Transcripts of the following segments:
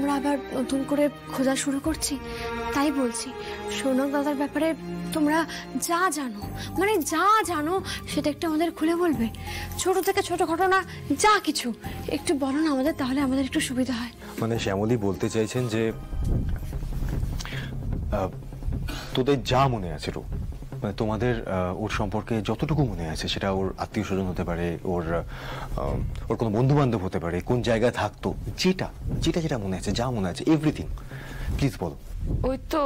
আমরা আবার নতুন করে খোঁজা শুরু করছি, তাই বলছি সৌনক দাদার ব্যাপারে তোমরা যা জানো, মানে যা জানো সেটা একটু আমাদের খুলে বলবে। ছোট থেকে ছোট ঘটনা যা কিছু একটু বলো না আমাদের, তাহলে আমাদের একটু সুবিধা হয়। মানে শ্যামলী বলতে চাইছেন যে তোদের যা মনে আছে মানে তোমাদের ওর সম্পর্কে যতটুকু মনে আছে, সেটা ওর আত্মীয় স্বজন হতে পারে, ওর কোনো বন্ধু বান্ধব হতে পারে, কোন জায়গায় থাকতো, যেটা যেটা যেটা মনে আছে, যা মনে আছে, এভরিথিং প্লিজ বলো। ওই তো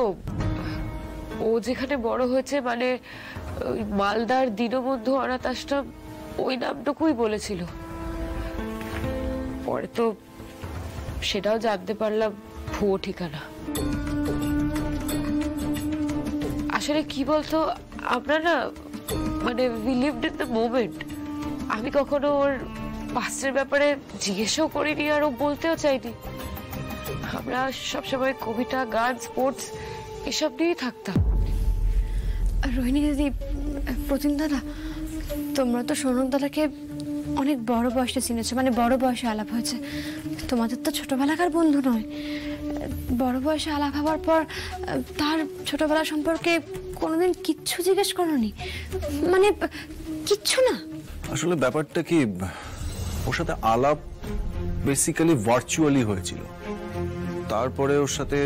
ও যেখানে বড় হয়েছে, মানে ওই মালদার দীনবন্ধু অনাথ আশ্রম, ওই নামটুকুই বলেছিল। পরে তো সেটাও জানতে পারলাম ভুয়ো ঠিকানা। আসলে কি বলতো, আমরা না মানে we lived in the moment. আমি কখনো ওর পাস্টের ব্যাপারে জিজ্ঞেসও করিনি, আর ও বলতেও চাইনি। আমরা সবসময় কবিতা, গান, স্পোর্টস এসব নিয়েই থাকতাম। রোহিণী দিদি, প্রতিম দাদা, তোমরা তো সৌনক দাদাকে অনেক বড় বয়সে চিনেছো, মানে বড় বয়সে আলাপ হয়েছে। তোমাদের তো ছোটবেলাকার বন্ধু নয়। বড় বয়সে আলাপ হওয়ার পর তার ছোটবেলা সম্পর্কে কোনোদিন কিচ্ছু জিজ্ঞেস করোনি? মানে কিচ্ছু না? আসলে ব্যাপারটা কি, ওর সাথে আলাপ বেসিক্যালি ভার্চুয়ালি হয়েছিল। তারপরে ওর সাথে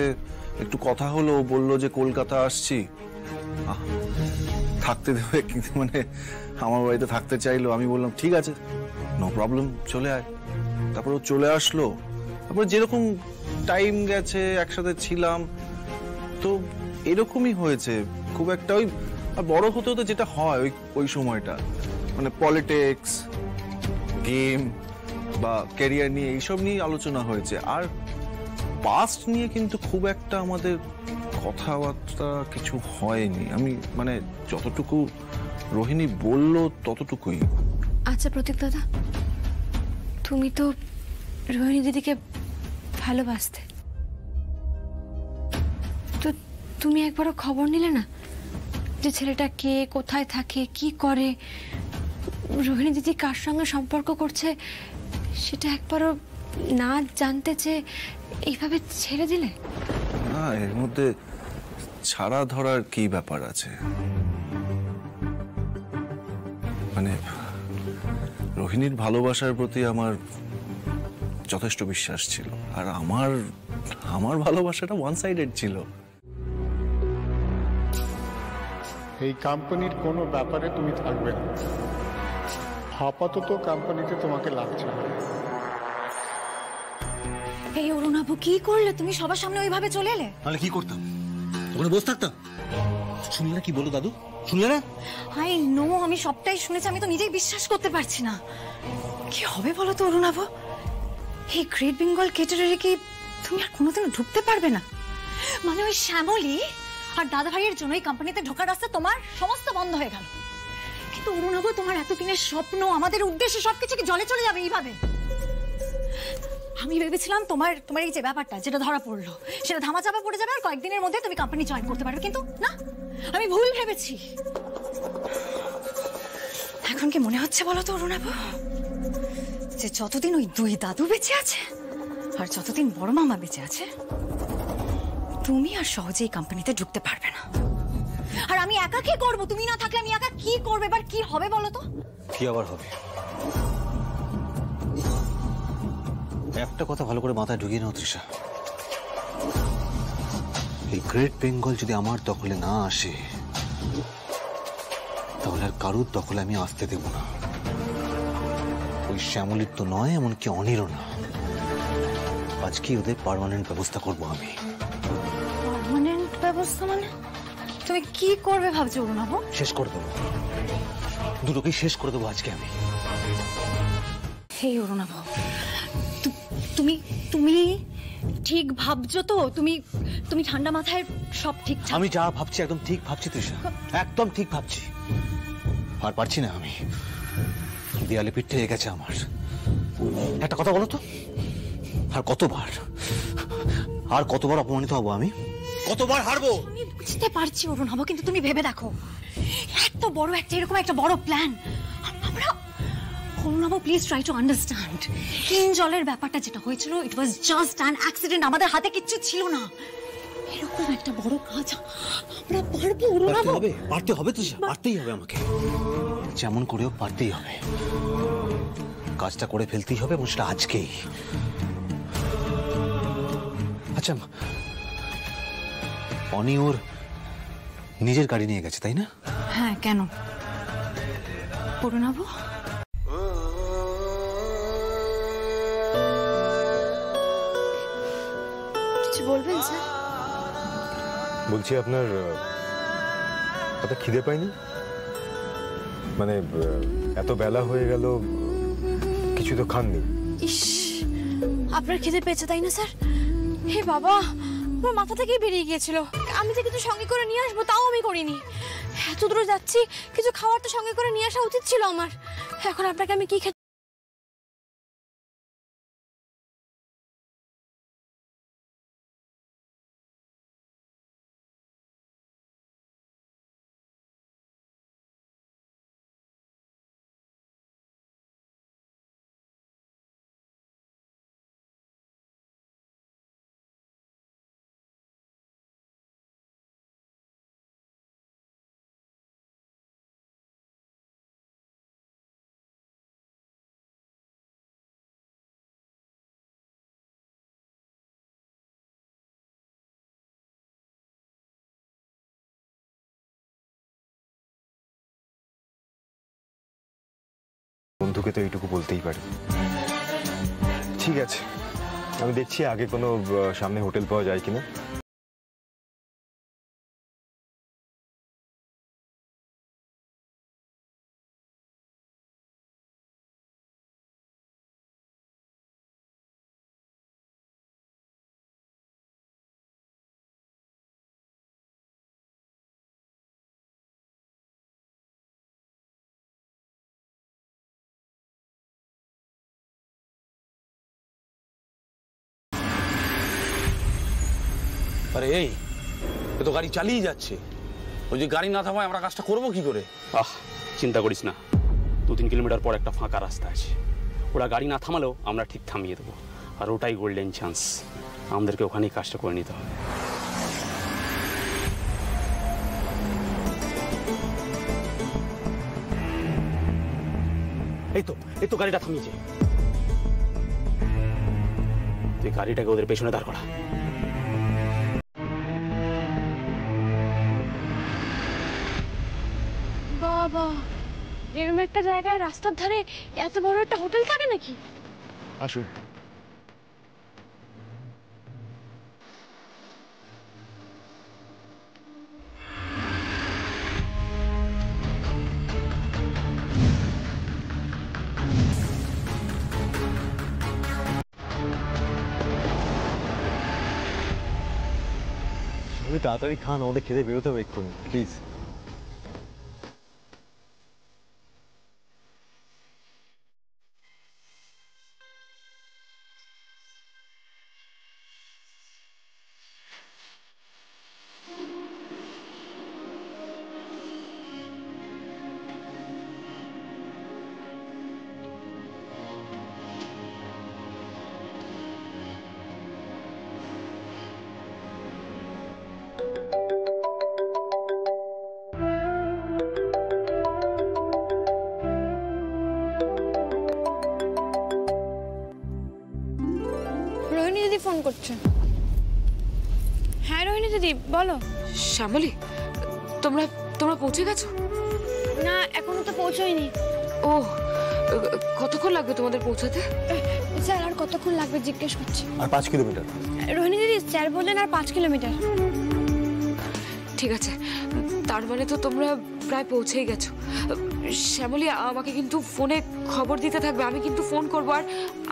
একটু কথা হলো, ও বললো যে কলকাতা আসছি, থাকতে দেবে, কিন্তু মানে আমার বাড়িতে থাকতে চাইলো। আমি বললাম ঠিক আছে, নো প্রবলেম, চলে আয়। তারপর ও চলে আসলো। তারপর যেরকম টাইম গেছে একসাথে ছিলাম, তো এরকমই হয়েছে। খুব একটা ওই বড় হতে হতে যেটা হয় ওই সময়টা, মানে পলিটিক্স, গেম বা ক্যারিয়ার নিয়ে এইসব নিয়ে আলোচনা হয়েছে। আর পাস্ট নিয়ে কিন্তু খুব একটা আমাদের কথাবার্তা কিছু হয়নি। আমি মানে যতটুকু রোহিণী বললো ততটুকুই। আচ্ছা প্রতীক দাদা, তুমি তো রোহিণী দিদিকে ভালোবাসতে, তো তুমি একবারও খবর নিলে না যে ছেলেটা কে, কোথায় থাকে, কি করে, রোহিণী দিদি কার সঙ্গে সম্পর্ক করছে, সেটা একবারও না জানতে চেয়ে এইভাবে ছেড়ে দিলে? না, এর মধ্যে ছাড়া ধরার কি ব্যাপার আছে? মানে রোহিণীর ভালোবাসার প্রতি আমার যথেষ্ট বিশ্বাস ছিল, আর আমার ভালোবাসাটা ওয়ান সাইডেড ছিল। এই কোম্পানির কোনো ব্যাপারে তুমি থাকবে না। আপাতত কোম্পানিতে তোমাকে লাগছে না। এই অরুণাবু, কি করলে তুমি? সবার সামনে ওইভাবে চলে এলে। তাহলে কি করতাম? ওখানে বসে থাকতাম? শুনলে না কি বলো দাদু? শুনলে না? আই নো, আমি সবটাই শুনেছি। আমি তো নিজেই বিশ্বাস করতে পারছি না। কি হবে বলো তো অরুণাবু? এই গ্রেট বেঙ্গল ক্যাটারারে কি তুমি আর কোনোদিনও ঢুকতে পারবে না? মানে ওই শ্যামলী আর দাদা ভাইয়ের জন্য এই কোম্পানিতে ঢোকার রাস্তা তোমার সমস্ত বন্ধ হয়ে গেল। কিন্তু অরুণাবু, তোমার এতদিনের স্বপ্ন, আমাদের উদ্দেশ্য সবকিছু কি জলে চলে যাবে এইভাবে? আমি ভেবেছিলাম তোমার এই যে ব্যাপারটা যেটা ধরা পড়লো সেটা ধামাচাপা পড়ে যাবে আর কয়েকদিনের মধ্যে তুমি কোম্পানি জয়েন করতে পারবে, কিন্তু না, আমি ভুল ভেবেছি। এখন কি মনে হচ্ছে বলো তো অরুণাবু, যে যতদিন ওই দুই দাদু বেঁচে আছে আর যতদিন বড় মামা বেঁচে আছে, তুমি আর সহজেই কোম্পানিতে ঢুকতে পারবে না। আর আমি একা কি করবো? তুমি না থাকলে আমি একা কি করবো? এবার কি হবে বলো তো? কি আবার হবে? একটা কথা ভালো করে মাথায় ঢুকিয়ে নাও তৃষা, এই গ্রেট বেঙ্গল যদি আমার দখলে না আসে, তাহলে আর কারুর দখলে আমি আসতে দেব না। ওই শ্যামলীর তো নয়, এমনকি অনিরও না। আজকে ওদের পার্মানেন্ট ব্যবস্থা করবো আমি। পার্মানেন্ট ব্যবস্থা মানে? তুমি কি করবে ভাবছো অরুণাবু? শেষ করে দেবো, দুটোকেই শেষ করে দেবো আজকে আমি। হে অরুণাবু, তুমি তুমি ঠিক ভাবছো তো? তুমি ঠান্ডা মাথায় সব ঠিক? আমি যা ভাবছি একদম ঠিক ভাবছি তৃষা, একদম ঠিক ভাবছি। আর পারছি না আমি, দেয়ালে পিঠ থেকে গেছে আমার। একটা কথা বলো তো, আর কতবার অপমানিত হবো আমি? কতবার হারবো? আমি বুঝতে পারছি অরুণাবু, কিন্তু তুমি ভেবে দেখো, এত বড় একটা এরকম একটা বড় প্ল্যান আমরা Arunabha please try to understand. কিঞ্জলের ব্যাপারটা যেটা হয়েছিল, it was just an accident. আমাদের হাতে কিচ্ছু ছিল না। এরকম একটা বড় কাজ আমরা পারবো অরুণাভ? পারতে হবে তো, পারতেই হবে আমাকে, যেমন করেও পারতেই হবে। কাজটা করে ফেলতেই হবে এবং সেটা আজকেই। আচ্ছা, অনি ওর নিজের গাড়ি নিয়ে গেছে তাই না? হ্যাঁ, কেন অরুণাভ? কিছু বলবেন স্যার? বলছি আপনার খিদে পায়নি? মানে এত বেলা হয়ে গেল, কিছু তো খাননি। ইস, আপনার খিদে পেয়েছে তাই না স্যার? হে বাবা, আমার মাথা থেকেই বেরিয়ে গিয়েছিল। আমি তো কিছু সঙ্গে করে নিয়ে আসবো, তাও আমি করিনি। এত দূরে যাচ্ছি, কিছু খাবার তো সঙ্গে করে নিয়ে আসা উচিত ছিল আমার। এখন আপনাকে আমি কি খেতে? বন্ধুকে তো এইটুকু বলতেই পারি। ঠিক আছে, আমি দেখছি আগে কোনো সামনে হোটেল পাওয়া যায় কিনা। আরে এই, এ তো গাড়ি চালিয়ে যাচ্ছে। ওই যে গাড়ি না থামায় আমরা কাজটা করবো কি করে? চিন্তা করিস না, 2-3 কিলোমিটার পর একটা ফাঁকা রাস্তা আছে। ওরা গাড়ি না থামালেও আমরা ঠিক থামিয়ে দেবো। আর ওটাই গোল্ডেন চান্স, আমাদেরকে ওখানেই কাজটা করে নিতে হবে। এই তো গাড়িটা থামিয়েছে। তুই গাড়িটাকে ওদের পেছনে দাঁড় করা। বাবা, এরকম একটা জায়গায় রাস্তার ধারে এত বড় একটা হোটেল থাকে নাকি? আসুন। তাড়াতাড়ি খান, আমাদের খেতে বেরোতে হবে এক্ষুনি, প্লিজ। রোহিণী দিদি ফোন করছে। হ্যাঁ রোহিণী দিদি বলো। শ্যামলী, তোমরা পৌঁছে গেছো? না, এখনো তো পৌঁছোইনি। ও, কতক্ষণ লাগবে তোমাদের পৌঁছাতে? স্যার আর কতক্ষণ লাগবে জিজ্ঞেস করছি। আর 5 কিলোমিটার। রোহিণী দিদি স্যার বললেন আর 5 কিলোমিটার। ঠিক আছে, তার মানে তো তোমরা প্রায় পৌঁছেই গেছো। শ্যামলী, আমাকে কিন্তু ফোনে খবর দিতে থাকবে, আমি কিন্তু ফোন করবো আর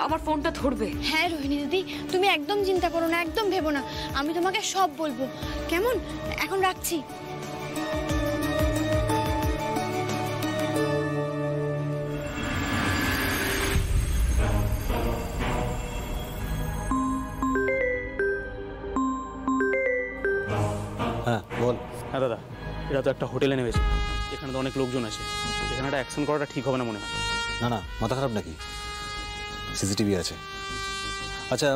আমার ফোনটা ধরবে। হ্যাঁ রোহিণী দিদি, তুমি একদম চিন্তা করো না, একদম ভেবো না, আমি তোমাকে সব বলবো। কেমন? এখন রাখছি। হ্যাঁ বল। হ্যাঁ দাদা, এরা তো একটা হোটেলে নেমেছে। এখান এখানে তো অনেক লোকজন আছে, এখানে একটা অ্যাকশন করাটা ঠিক হবে না মনে হয়। না না, মাথা খারাপ নাকি? সিসিটিভি আছে। আচ্ছা,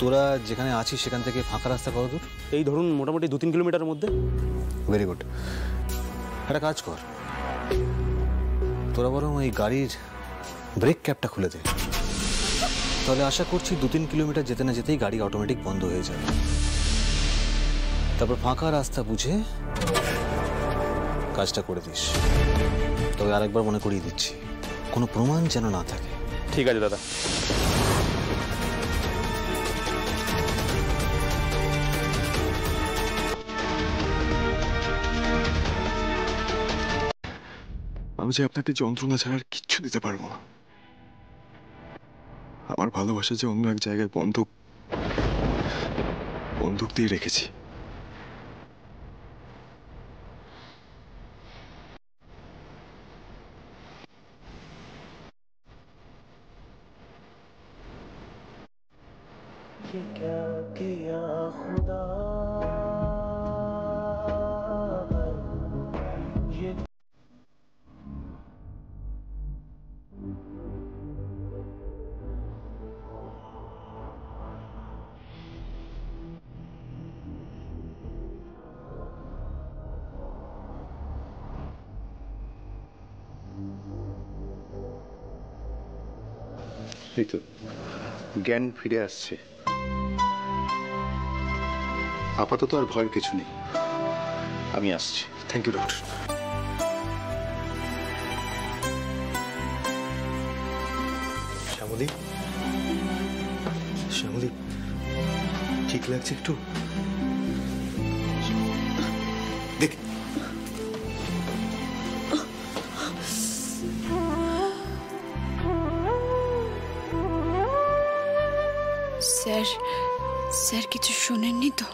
তোরা যেখানে আছিস সেখান থেকে ফাঁকা রাস্তা কত দূর? এই ধরুন মোটামুটি 2-3 কিলোমিটারের মধ্যে। Very good. একটা কাজ কর, তোরা বরং ওই গাড়ির ব্রেক ক্যাপটা খুলে দে, তাহলে আশা করছি 2-3 কিলোমিটার যেতে না যেতেই গাড়ি অটোমেটিক বন্ধ হয়ে যাবে। তারপর ফাঁকা রাস্তা বুঝে কাজটা করে দিস। তবে আরেকবার মনে করিয়ে দিচ্ছি, কোনো প্রমাণ যেন না থাকে। ঠিক আছে দাদা। আমি যে আপনাকে যন্ত্রণা ছাড়া আর কিচ্ছু দিতে পারবো না। আমার ভালোবাসা যে অন্য এক জায়গায় বন্দুক দিয়ে রেখেছি। এই তো জ্ঞান ফিরে আসছে। আপাতত আর ভয়ের কিছু নেই, আমি আসছি। Thank you doctor. Shyamali, Shyamali, ঠিক লাগছে একটু? দেখ, স্যার কিছু শোনেননি তো?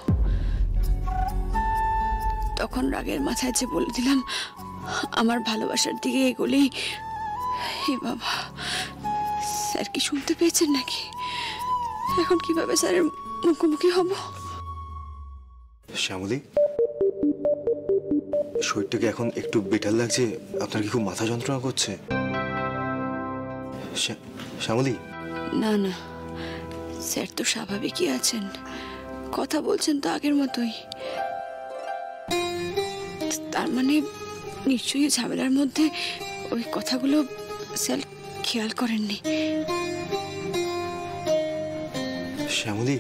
তখন রাগের মাথায় যে বলে দিলাম আমার ভালোবাসার দিকে এগোলেই, হে বাবা, স্যার কি শুনতে পেয়েছেন নাকি? এখন কিভাবে স্যারের মুখোমুখি হব? শ্যামলী, শরীরটাকে এখন একটু বেটার লাগছে? আপনার কি খুব মাথা যন্ত্রণা করছে? শ্যামলী, না না, স্যার তো স্বাভাবিকই আছেন, কথা বলছেন তো আগের মতোই। তার মানে নিশ্চয়ই ঝামেলার মধ্যে ওই কথাগুলো স্যার খেয়াল করেননি। শ্যামলী,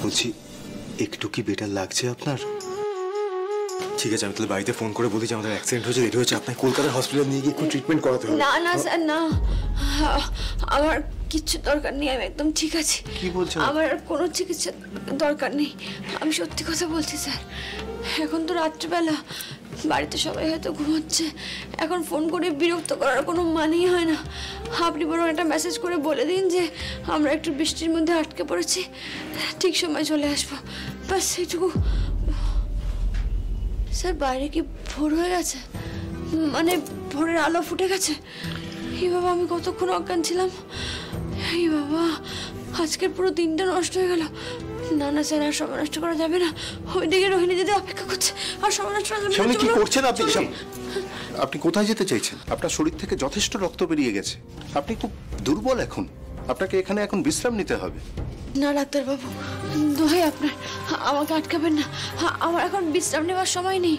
বলছি একটু কি বেটার লাগছে আপনার? ঠিক আছে, আমি তাহলে বাড়িতে ফোন করে বলি যে আমাদের অ্যাক্সিডেন্ট হয়েছে, দেরি হচ্ছে, আপনাকে কলকাতার হসপিটালে নিয়ে গিয়ে একটু ট্রিটমেন্ট করাতে হবে। না না স্যার, না, আমার কিচ্ছু দরকার নেই, আমি একদম ঠিক আছি। কি বলছেন? আমার আর কোনো চিকিৎসা দরকার নেই, আমি সত্যি কথা বলছি স্যার। এখন তো রাত্রিবেলা, বাড়িতে সবাই হয়তো ঘুমাচ্ছে, এখন ফোন করে বিরক্ত করার কোনো মানেই হয় না। আপনি বরং একটা মেসেজ করে বলে দিন যে আমরা একটু বৃষ্টির মধ্যে আটকে পড়েছি, ঠিক সময় চলে আসবো, ব্যাস এইটুকু। স্যার বাইরে কি ভোর হয়ে গেছে? মানে ভোরের আলো ফুটে গেছে? এই বাবা, আমি কতক্ষণ অজ্ঞান ছিলাম! এই বাবা, আজকের পুরো দিনটা নষ্ট হয়ে গেল। না না স্যার, আর সময় নষ্ট করা যাবে না। ওইদিকে রোহিণী দিদি অপেক্ষা করছে, আর সময় নষ্ট করা যাবে না। কি করছেন আপনি? আপনি কোথায় যেতে চাইছেন? আপনার শরীর থেকে যথেষ্ট রক্ত বেরিয়ে গেছে, আপনি খুব দুর্বল এখন, আপনাকে এখানে এখন বিশ্রাম নিতে হবে। না ডাক্তারবাবু, দোহাই আপনার, আমাকে আটকাবেন না। আমার এখন বিশ্রাম নেওয়ার সময় নেই।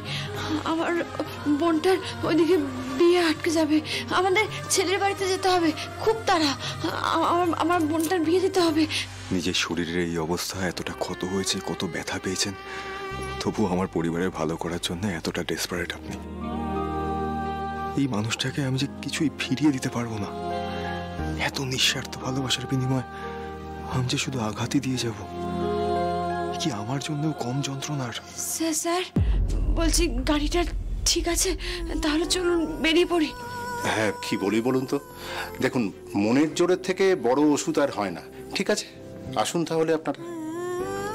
আমার বোনটার ওইদিকে বিয়ে আটকে যাবে, আমাদের ছেলের বাড়িতে যেতে হবে, খুব তাড়া। আমার বোনটার বিয়ে দিতে হবে। নিজের শরীরের এই অবস্থা, এতটা ক্ষত হয়েছে, কত ব্যথা পেয়েছেন, তবু আমার পরিবারের ভালো করার জন্য এতটা ডেসপারেট আপনি। এই মানুষটাকে আমি যে কিছুই ফিরিয়ে দিতে পারবো না। এত নিঃস্বার্থ ভালোবাসার বিনিময়ে আমি যে শুধু আঘাতই দিয়ে যাব। কি আমার জন্য কম যন্ত্রণার? স্যার বলছি, গাড়িটা ঠিক আছে? তাহলে চলুন বেরিয়ে পড়ি। হ্যাঁ, কি বলি বলুন তো? দেখুন, মনের জোরের থেকে বড় ওষুধ আর হয় না। ঠিক আছে, আসুন তাহলে আপনারা।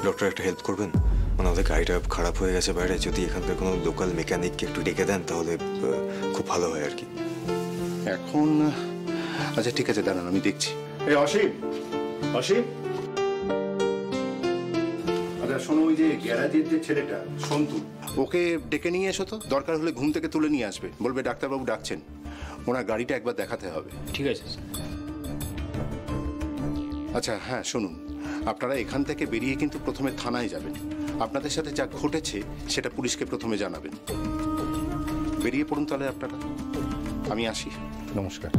ডক্টর, একটা হেল্প করবেন? মানে ওদের গাড়িটা খারাপ হয়ে গেছে বাইরে, যদি এখানকার কোনো লোকাল মেকানিককে একটু ডেকে দেন তাহলে খুব ভালো হয় আর কি। এখন আচ্ছা ঠিক আছে, দাঁড়ান, আমি দেখছি। এই অসীম, অসীম, আচ্ছা শোনো, ওই যে গ্যারাজের যে ছেলেটা সন্তু, ওকে ডেকে নিয়ে এসো তো, দরকার হলে ঘুম থেকে তুলে নিয়ে আসবে, বলবে ডাক্তারবাবু ডাকছেন, ওনার গাড়িটা একবার দেখাতে হবে। ঠিক আছে স্যার। আচ্ছা হ্যাঁ শুনুন, আপনারা এখান থেকে বেরিয়ে কিন্তু প্রথমে থানায় যাবেন, আপনাদের সাথে যা ঘটেছে সেটা পুলিশকে প্রথমে জানাবেন। বেরিয়ে পড়ুন তাহলে আপনারা, আমি আসি। নমস্কার।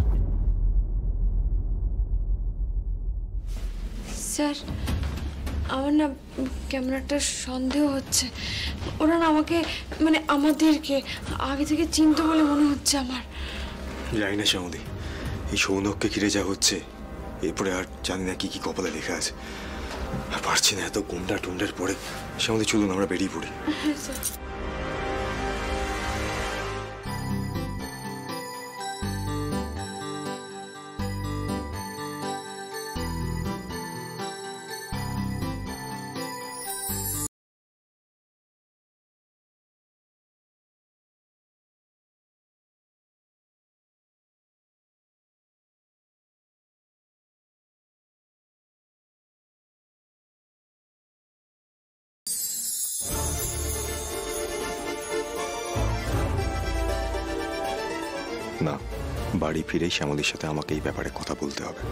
স্যার আমার না কেমন একটা সন্দেহ হচ্ছে, ওরা না আমাকে মানে আমাদেরকে আগে থেকে চিনতে বলে মনে হচ্ছে আমার। জানি না শ্যামলী, এই সৌনককে ঘিরে যা হচ্ছে এরপরে আর জানি না কি কি কপালে লেখা আছে, আর পারছি না এত গুন্ডা টুন্ডার পরে। শ্যামলী চলুন আমরা বেরিয়ে পড়ি। হ্যাঁ স্যার। না, বাড়ি ফিরেই শ্যামলীর সাথে আমাকে এই ব্যাপারে কথা বলতে হবে।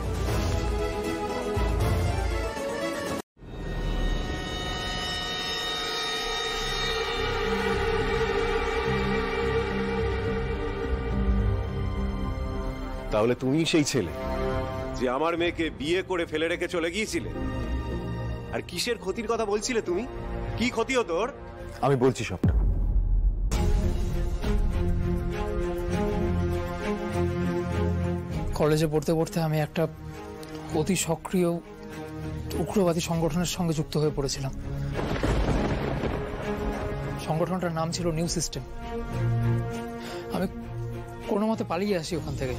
তাহলে তুমি সেই ছেলে যে আমার মেয়েকে বিয়ে করে ফেলে রেখে চলে গিয়েছিলে? আর কিসের ক্ষতির কথা বলছিলে তুমি? কি ক্ষতি হতো তোর? আমি বলছি সবটা। কলেজে পড়তে পড়তে আমি একটা অতি সক্রিয় উগ্রবাদী সংগঠনের সঙ্গে যুক্ত হয়ে পড়েছিলাম। সংগঠনটার নাম ছিল নিউ সিস্টেম। আমি কোনো মতে পালিয়ে আসি ওখান থেকে।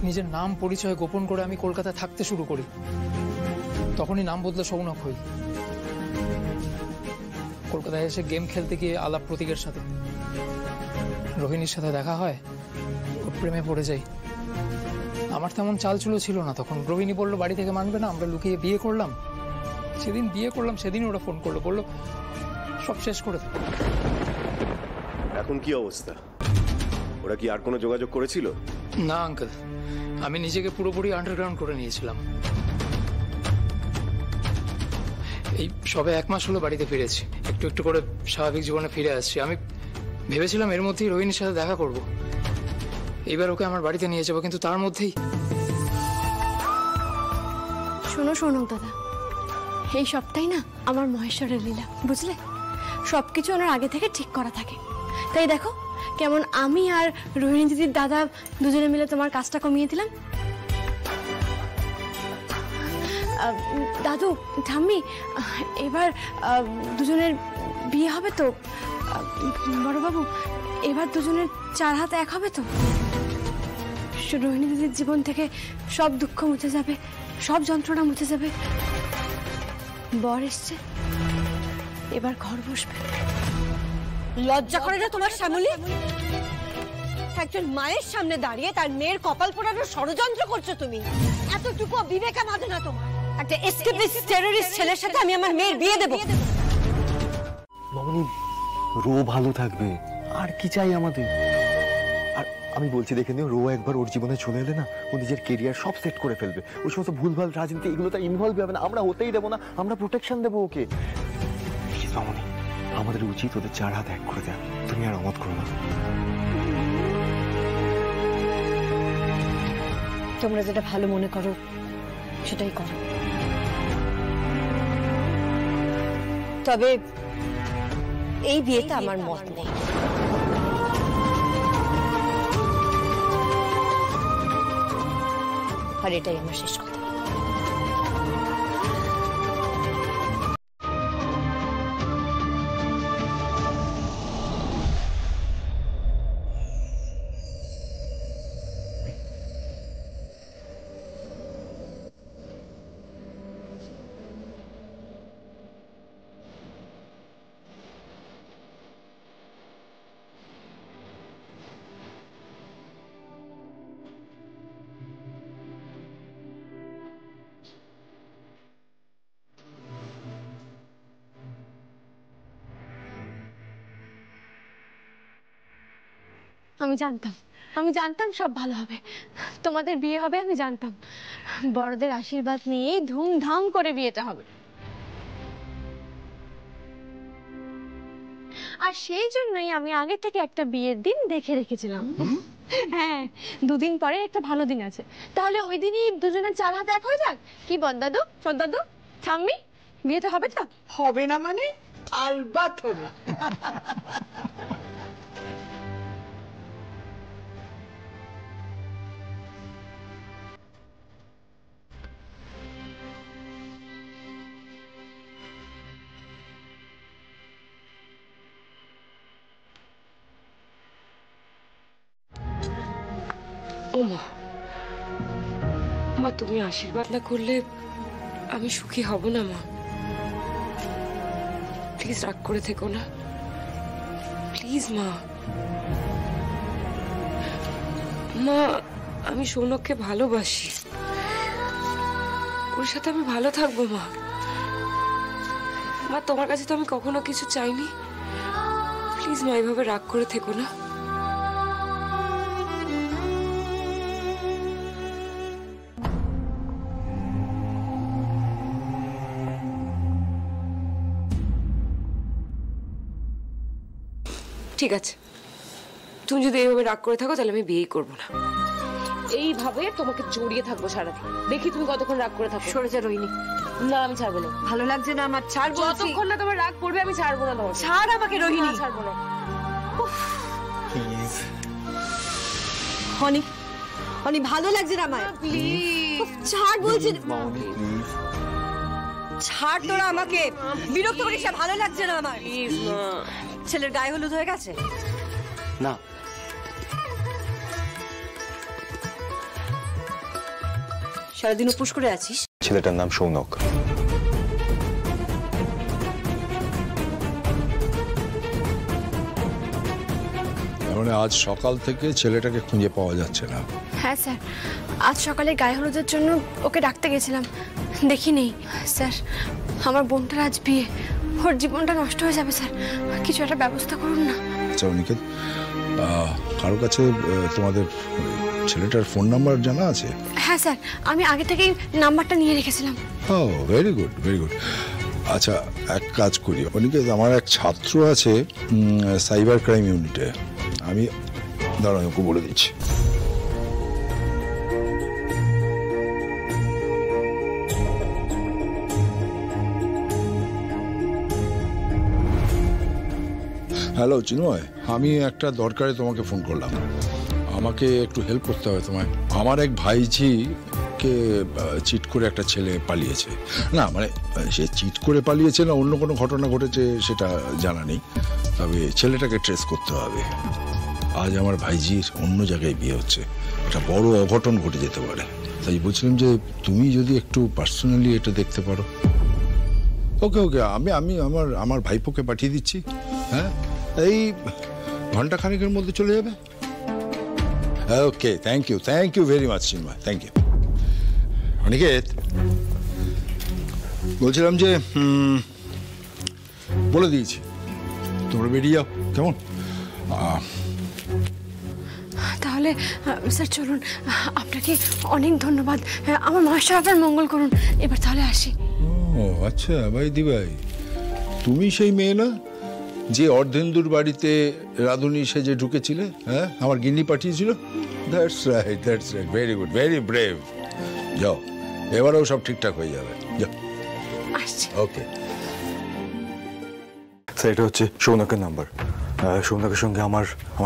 নিজের নাম পরিচয় গোপন করে আমি কলকাতায় থাকতে শুরু করি। তখনই নাম বদলে সৌনক হই। কলকাতায় এসে গেম খেলতে গিয়ে আলাপ প্রতীকের সাথে রোহিণীর সাথে দেখা হয়, ওর প্রেমে পড়ে যাই। আমার তেমন চালচুলো ছিল না তখন। রোহিণী বললো বাড়ি থেকে মানবে না, আমরা লুকিয়ে বিয়ে করলাম। সেদিন বিয়ে করলাম, সেদিন ওরা ফোন করলো, বললো সব শেষ করে দেব। এখন কি অবস্থা? ওরা কি আর কোনো যোগাযোগ করেছিল? না আঙ্কেল, আমি নিজেকে পুরোপুরি আন্ডারগ্রাউন্ড করে নিয়েছিলাম। এই সবে 1 মাস হলো বাড়িতে ফিরেছি, একটু একটু করে স্বাভাবিক জীবনে ফিরে আসছি। আমি ভেবেছিলাম এর মধ্যেই রোহিণীর সাথে দেখা করব, এইবার ওকে আমার বাড়িতে নিয়ে যাবো, কিন্তু তার মধ্যেই। শোনো শোনো দাদা, এই সবটাই না আমার মহেশ্বরের লীলা, বুঝলে? সবকিছু ওনার আগে থেকে ঠিক করা থাকে। তাই দেখো কেমন আমি আর রোহিণী দিদির দাদা দুজনে মিলে তোমার কাজটা কমিয়ে দিলাম। দাদু ঠাম্মি, এবার দুজনের বিয়ে হবে তো? বড়বাবু, এবার দুজনের 4 হাত এক হবে তো? রোহিণী দিদির জীবন থেকে সব দুঃখ মুছে যাবে, সব যন্ত্রণা মুছে যাবে। বর এসছে, এবার ঘর বসবে। লজ্জা করে না তোমার শ্যামলী? একজন মায়ের সামনে দাঁড়িয়ে তার মেয়ের কপাল পোড়ানোর ষড়যন্ত্র করছো তুমি। এতটুকু বিবেকে বাঁধে না তোমার? একটা এসকেপিস্ট টেররিস্ট ছেলের সাথে আমি আমার মেয়ের বিয়ে দেব? মামনি, রো ভালো থাকবে, আর কি চাই আমাদের? আর আমি বলছি দেখে নিও, রো একবার ওর জীবনে চলে এলে না, ও নিজের কেরিয়ার সব সেট করে ফেলবে। ওই সমস্ত ভুলভাল রাজনীতি এগুলো তো ইনভলভ হবে না, আমরা হতেই দেবো না, আমরা প্রোটেকশন দেবো ওকে। মামনি, আমাদের উচিত ওদের 4 হাত এক করে দেওয়া। তুমি আর অমত করো না। তোমরা যেটা ভালো মনে করো সেটাই করো, তবে এই বিয়েতে আমার মত নেই। আর এটাই আমার শেষ কথা। আমি জানতাম সব ভালো হবে, তোমাদের বিয়ে হবে, আমি জানতাম। বড়দের আশীর্বাদ নিয়েই ধুমধাম করে বিয়েটা হবে। আর সেই জন্যই আমি আগে থেকে একটা বিয়ের দিন দেখে রেখেছিলাম। হ্যাঁ, 2 দিন পরে একটা ভালো দিন আছে, তাহলে ওই দিনই দুজনের 4 হাত এক হয়ে যাক। কি বড়দাদু, ছোটদাদু, ঠাম্মি, বিয়েটা হবে তো? হবে না মানে? আলবাত হবে। ওমা, মা তুমি আশীর্বাদ না করলে আমি সুখী হব না মা। প্লিজ রাগ করে থেকো না, প্লিজ মা। মা আমি সৌনককে ভালোবাসি, ওর সাথে আমি ভালো থাকবো মা। মা তোমার কাছে তো আমি কখনো কিছু চাইনি, প্লিজ মা এভাবে রাগ করে থেকো না। ঠিক আছে, তুমি যদি এইভাবে রাগ করে থাকো তাহলে আমি বিয়েই করবো না। এইভাবে তোমাকে জড়িয়ে থাকবো সারাদিন, দেখি তুমি কতক্ষণ রাগ করে থাকো। সরে যা রোহিণী। না আমি ছাড়বো না। ভালো লাগছে না আমার, ছাড় বলছি। যতক্ষণ না তোমার রাগ করবে আমি ছাড়বো না তোমাকে। ছাড় আমাকে রোহিণী। না, ছাড়বো না। প্লিজ অনি, অনি ভালো লাগছে না আমার। প্লিজ ছাড় বলছি। প্লিজ ছাড় তোরা আমাকে, বিরক্ত করিস না, ভালো লাগছে না আমার। প্লিজ মা। ছেলের গায়ে হলুদ হয়ে গেছে? না, সারাদিন উপোস করে আছিস? ছেলেটার নাম সৌনক। মানে আজ সকাল থেকে ছেলেটাকে খুঁজে পাওয়া যাচ্ছে না। হ্যাঁ স্যার, আজ সকালে গায়ে হলুদের জন্য ওকে ডাকতে গেছিলাম, দেখিনি। স্যার আমার বোনটার আজ বিয়ে, ওর জীবনটা নষ্ট হয়ে যাবে স্যার, কিছু একটা ব্যবস্থা করুন না। আচ্ছা অনিকেত, কারোর কাছে তোমাদের ছেলেটার ফোন নাম্বার জানা আছে? হ্যাঁ স্যার, আমি আগে থেকেই নাম্বারটা নিয়ে রেখেছিলাম। ও ভেরি গুড, ভেরি গুড। আচ্ছা এক কাজ করি অনিকেত, আমার এক ছাত্র আছে সাইবার ক্রাইম ইউনিটে, আমি দাঁড়ান ওকে বলে দিচ্ছি। হ্যালো চিন্ময়, আমি একটা দরকারে তোমাকে ফোন করলাম। আমাকে একটু হেল্প করতে হবে তোমায়। আমার এক ভাইঝিকে চিট করে একটা ছেলে পালিয়েছে। না মানে সে চিট করে পালিয়েছে না অন্য কোনো ঘটনা ঘটেছে সেটা জানা নেই, তবে ছেলেটাকে ট্রেস করতে হবে। আজ আমার ভাইঝির অন্য জায়গায় বিয়ে হচ্ছে, একটা বড় অঘটন ঘটে যেতে পারে। তাই বলছিলাম যে তুমি যদি একটু পার্সোনালি এটা দেখতে পারো। ওকে ওকে, আমি আমার ভাইপোকে পাঠিয়ে দিচ্ছি। হ্যাঁ, এই ঘন্টা খানেকের মধ্যে চলে যাবে। Okay, thank you very much Chinmoy, thank you. Aniket, বলছিলাম যে বলে দিয়েছি তোমরা বেরিয়ে যাও, কেমন? তাহলে স্যার চলুন, আপনাকে অনেক ধন্যবাদ, আমার মহাশয় আপনার মঙ্গল করুন। এবার তাহলে আসি। ও আচ্ছা ভাই দিভাই, তুমি সেই মেয়ে না যে অর্ধেন্দুর বাড়িতে রাঁধুনি সেজে ঢুকেছিলে? হ্যাঁ, আমার গিন্নি পাঠিয়েছিল। That's right, very good, very brave. যাও, এবারেও সব ঠিকঠাক হয়ে যাবে, যাও। ওকে স্যার, এটা হচ্ছে সৌনকের নাম্বার। সৌনকের সঙ্গে আমার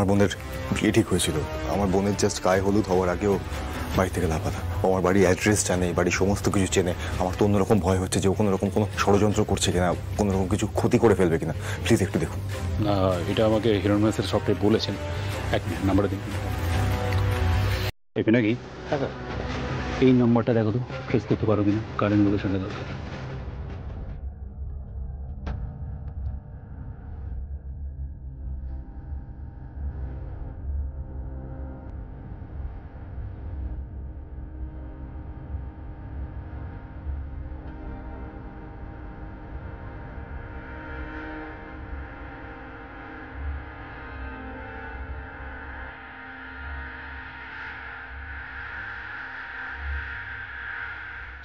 বোনের বিয়ে ঠিক হয়েছিল। আমার বোনের জাস্ট গায়ে হলুদ হওয়ার আগেও বাড়ি থেকে লাপাতা। ও আমার বাড়ির অ্যাড্রেস জানে, বাড়ির সমস্ত কিছু চেনে। আমার তো অন্যরকম ভয় হচ্ছে যে ও কোনো রকম কোনো ষড়যন্ত্র করছে কিনা, কোনো রকম কিছু ক্ষতি করে ফেলবে কিনা। প্লিজ একটু দেখুন। এটা আমাকে হিরণ মেসের সবটাই বলেছেন। এক মিনিট, নাম্বারটা দিন। এখানে কি এই নাম্বারটা দেখো তো, ট্রেস করতে পারো কিনা, কারেন্ট লোকেশনটা দরকার।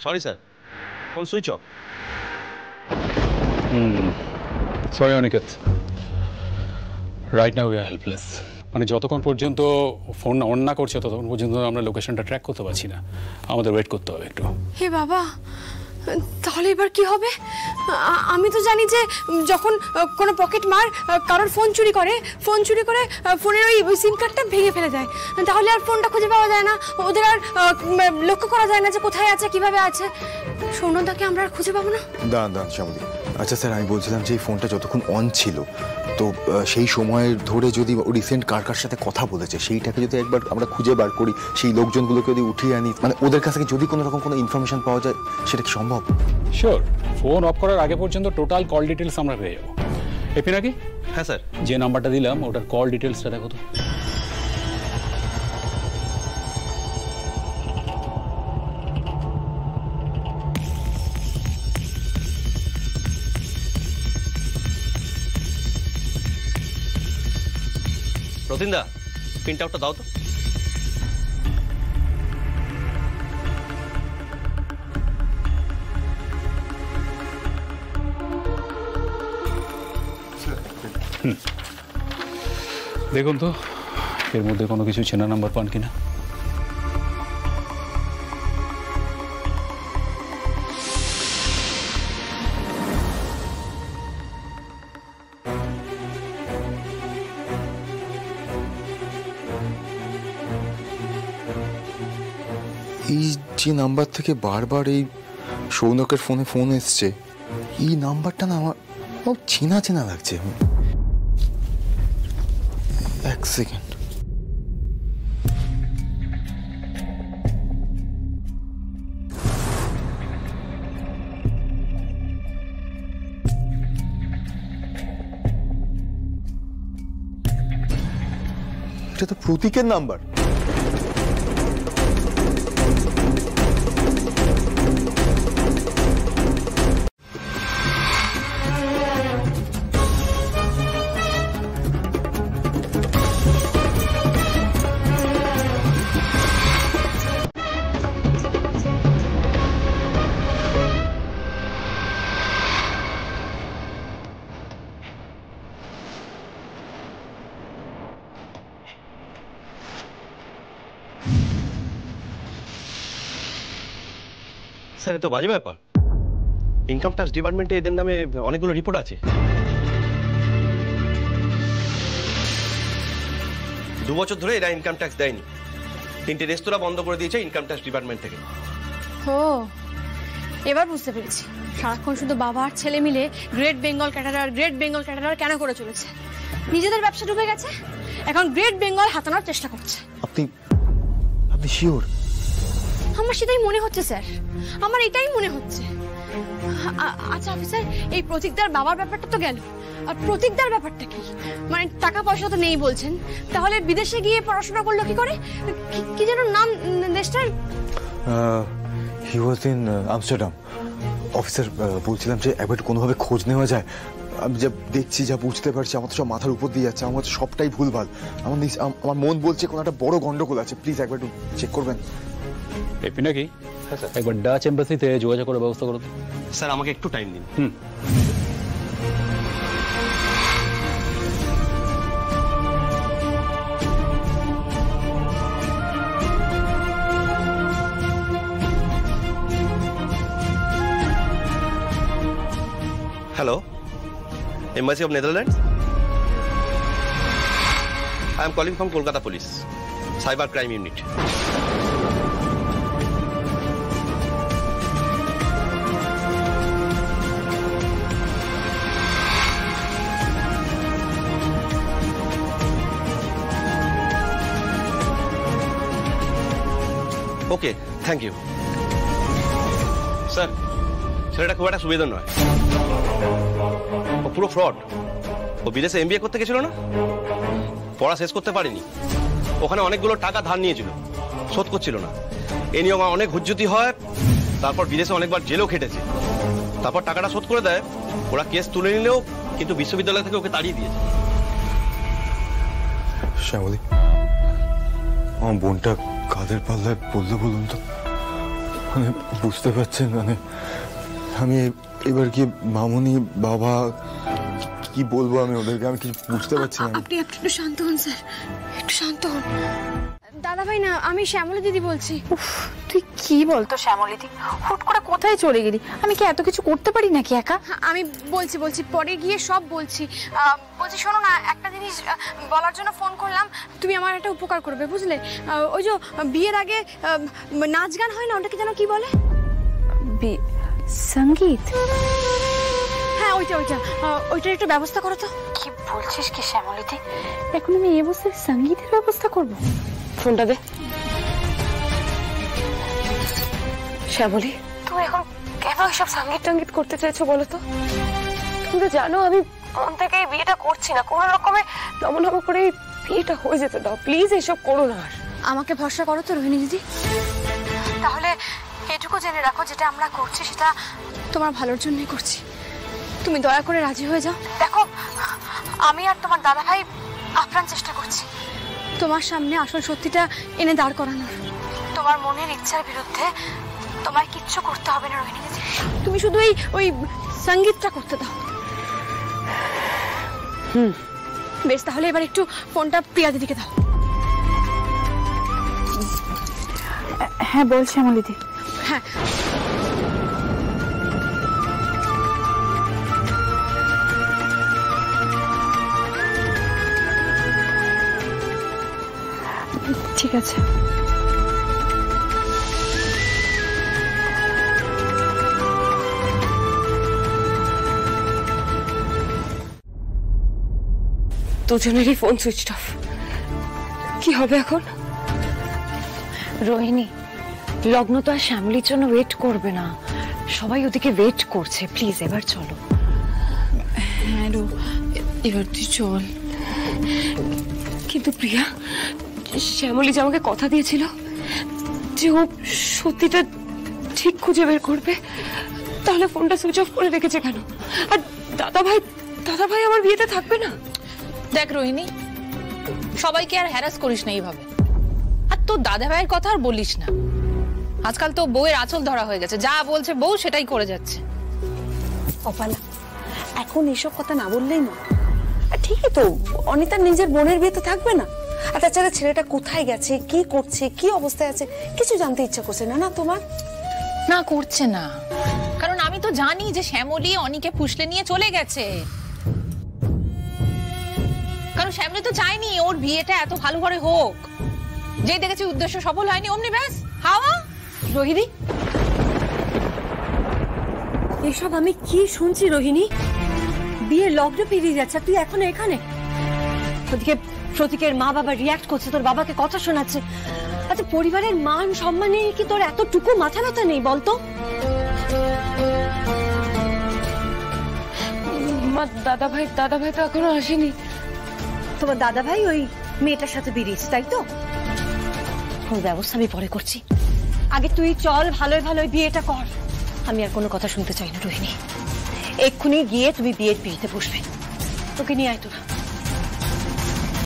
Sorry sir, phone switch off. Sorry Aniket, right now we are helpless. মানে যতক্ষণ পর্যন্ত ফোন অন না করছে ততক্ষণ পর্যন্ত আমরা লোকেশনটা ট্র্যাক করতে পারছি না, আমাদের ওয়েট করতে হবে একটু। হে বাবা, তাহলে এবার কি হবে? আমি তো জানি যে যখন কোনো পকেট মার কারোর ফোন চুরি করে ফোনের ওই সিম কার্ডটা ভেঙে ফেলে দেয়, তাহলে আর ফোনটা খুঁজে পাওয়া যায় না, ওদের আর লক্ষ্য করা যায় না যে কোথায় আছে কিভাবে আছে। সৌনদাকে আমরা আর খুঁজে পাবো না। দাঁড়ান শ্যামলী, আচ্ছা স্যার, আমি বলছিলাম যে এই ফোনটা যতক্ষণ অন ছিল তো সেই সময়ের ধরে যদি রিসেন্ট কার সাথে কথা বলেছে সেইটাকে যদি একবার আমরা খুঁজে বার করি, সেই লোকজনগুলোকে যদি উঠিয়ে আনি, মানে ওদের কাছ থেকে যদি কোনো রকম কোনো ইনফরমেশন পাওয়া যায়, সেটা কি সম্ভব? শিওর, ফোন অফ করার আগে পর্যন্ত টোটাল কল ডিটেলস আমরা পেয়ে যাবো। এপি নাকি? হ্যাঁ স্যার। যে নাম্বারটা দিলাম ওটার কল ডিটেলসটা দেখো তো। রতিনদা, প্রিন্ট আউটটা দাও তো। দেখুন তো এর মধ্যে কোনো কিছু চেনা নাম্বার পান কিনা। এই যে নাম্বার থেকে বারবার এই সৌনকের ফোনে ফোন এসছে, এই নাম্বারটা না আমার চেনা চেনা লাগছে। এক সেকেন্ড, এটা তো প্রতীকের নাম্বার। স্যার, এ তো বাজে ব্যাপার। ইনকাম ট্যাক্স ডিপার্টমেন্টে এদের নামে অনেকগুলো রিপোর্ট আছে। 2 বছর ধরে এরা ইনকাম ট্যাক্স দেয়নি। 3টে রেস্তোরাঁ বন্ধ করে দিয়েছে ইনকাম ট্যাক্স ডিপার্টমেন্ট থেকে। ও, এবার বুঝতে পেরেছি সারাক্ষণ শুধু বাবা আর ছেলে মিলে গ্রেট বেঙ্গল ক্যাটারার কেন করে চলেছে। নিজেদের ব্যবসা ডুবে গেছে, এখন গ্রেট বেঙ্গল হাতানোর চেষ্টা করছে। আপনি শিওর? আমার সেটাই মনে হচ্ছে স্যার, আমার এটাই মনে হচ্ছে। আচ্ছা অফিসার, এই প্রতীকদার বাবার ব্যাপারটা তো গেল, আর প্রতীকদার ব্যাপারটা কি? মানে টাকা পয়সা তো নেই বলছেন, তাহলে বিদেশে গিয়ে পড়াশোনা করলো কি করে? কি যেন নাম দেশটার? হি ওয়াজ ইন আমস্টারডাম। অফিসার, বলছিলাম যে একবার কোনোভাবে খোঁজ নেওয়া যায়। আমি যা দেখছি, যা বুঝতে পারছি, আমার তো সব মাথার উপর দিয়ে যাচ্ছে, আমার সবটাই ভুলভাল। আমার মন বলছে কোনো একটা বড় গন্ডগোল আছে। প্লিজ একবার একটু চেক করবেন। এপি নাকি? একবার ডাচ এম্বাসিতে যোগাযোগ করার ব্যবস্থা করো। স্যার, আমাকে একটু টাইম দিন। Hello, embassy of Netherlands. I am calling from Kolkata Police, Cyber Crime Unit. Okay, thank you. Sir, ছেলেটা খুব একটা সুবিধা নয়, ও পুরো ফ্রড। ও বিদেশে MBA করতে গেছিল না, পড়া শেষ করতে পারেনি, ওখানে অনেকগুলো টাকা ধার নিয়েছিল, শোধ করছিল না। এ নিয়ে আমার অনেক হুজ্জুতি হয়, তারপর বিদেশে অনেকবার জেলও খেটেছে। তারপর টাকাটা শোধ করে দেয়, ওরা কেস তুলে নিলেও কিন্তু বিশ্ববিদ্যালয় থেকে ওকে তাড়িয়ে দিয়েছে। শ্যামলী, আমার বোনটা কাদের পাল্লায় বললো বলুন তো? মানে বুঝতে পারছেন, মানে আমি এবার কি মামুনি বাবা কি বলবো আমি ওদেরকে, আমি কিছু বুঝতে পারছি না। আপনি একটু শান্ত হন স্যার, একটু শান্ত হন। দাদা ভাই না, আমি শ্যামলী দিদি বলছি। তুই কি বলতো শ্যামলী দি, হুট করে কোথায় চলে গেলি? আমি কি এত কিছু করতে পারি নাকি একা? আমি বলছি পরে গিয়ে সব বলছি। বলছি শোনো না, একটা জিনিস বলার জন্য ফোন করলাম, তুমি আমার একটা উপকার করবে বুঝলে? ওই যে বিয়ের আগে নাচ গান হয় না, ওটাকে যেন কি বলে? সঙ্গীত। হ্যাঁ ওইটার একটু ব্যবস্থা করো তো। কি বলছিস কি শ্যামলী দি, এখন আমি এই অবস্থায় সঙ্গীতের ব্যবস্থা করবো? ফোনটা দে। শ্যামলী, তুমি এখন কেন এসব সঙ্গীত করতে চাইছো বলো তো? তুমি তো জানো আমি মন থেকে এই বিয়েটা করছি না, কোনো রকমে নমনম করে বিয়েটা হয়ে যেতে দাও প্লিজ, এসব করো না। আর আমাকে ভরসা করো তো রোহিণী দিদি, তাহলে এটুকু জেনে রাখো যেটা আমরা করছি সেটা তোমার ভালোর জন্যই করছি। তুমি দয়া করে রাজি হয়ে যাও। দেখো আমি আর তোমার দাদা ভাই আপ্রাণ চেষ্টা করছি তোমার সামনে আসল সত্যিটা এনে দাঁড় করানোর। তোমার মনের ইচ্ছার বিরুদ্ধে তোমায় কিচ্ছু করতে হবে না রোহিণী দিদি, তুমি শুধু ওই সঙ্গীতটা করতে দাও। বেশ, তাহলে এবার একটু ফোনটা প্রিয়া দিদিকে দাও। হ্যাঁ বল শ্যামলী দি। হ্যাঁ ঠিক আছে। দুজনেরই ফোন সুইচ অফ, কি হবে এখন? রোহিণী, লগ্ন তো আর শ্যামলীর জন্য ওয়েট করবে না, সবাই ওদিকে ওয়েট করছে, প্লিজ এবার চলো। হ্যাঁ রো, এবার তুই চল। কিন্তু প্রিয়া, শ্যামলী যে আমাকে কথা দিয়েছিল যে ও সত্যিটা ঠিক খুঁজে বের করবে, তাহলে ফোনটা সুইচ অফ করে রেখেছে কেন? আর দাদা ভাই আমার বিয়েতে থাকবে না? দেখ রোহিণী, সবাইকে আর হ্যারাস করিস না এইভাবে, আর তোর দাদা ভাইয়ের কথা আর বলিস না। আজকাল তো বউয়ের আঁচল ধরা হয়ে গেছে, যা বলছে বউ সেটাই করে যাচ্ছে। অপালা, এখন এসব কথা না বললেই না। ঠিকই তো, অনিতার নিজের বোনের বিয়েতে থাকবে না। আর তাছাড়া ছেলেটা কোথায় গেছে, কি করছে, কি অবস্থায় আছে কিছু জানতে ইচ্ছা করছে না? না তোমার না করছে না, কারণ আমি তো জানি যে শ্যামলী অনিকে ফুসলে নিয়ে চলে গেছে। কারণ শ্যামলী তো চায়নি ওর বিয়েটা এত ভালো করে হোক, যে দেখেছি উদ্দেশ্য সফল হয়নি, অমনি ব্যাস হাওয়া। রোহিণী, এসব আমি কি শুনছি? রোহিণী, বিয়ের লগ্ন পেরিয়ে যাচ্ছে, তুই এখনো এখানে? ওদিকে প্রতীকের মা বাবা রিয়াক্ট করছে, তোর বাবাকে কথা শোনাচ্ছে। আচ্ছা, পরিবারের মান সম্মানে কি তোর এতটুকু মাথা ব্যথা নেই বলতো? দাদা ভাই তো এখনো আসেনি। তোমার দাদা ভাই ওই মেয়েটার সাথে বেরিয়েছে, তাই তো? ওর ব্যবস্থা আমি পরে করছি, আগে তুই চল, ভালোই ভালোই বিয়েটা কর। আমি আর কোনো কথা শুনতে চাই না রোহিণী, এক্ষুনি গিয়ে তুমি বিয়ের পিড়িতে বসবে। তোকে নিয়ে আয় তোরা।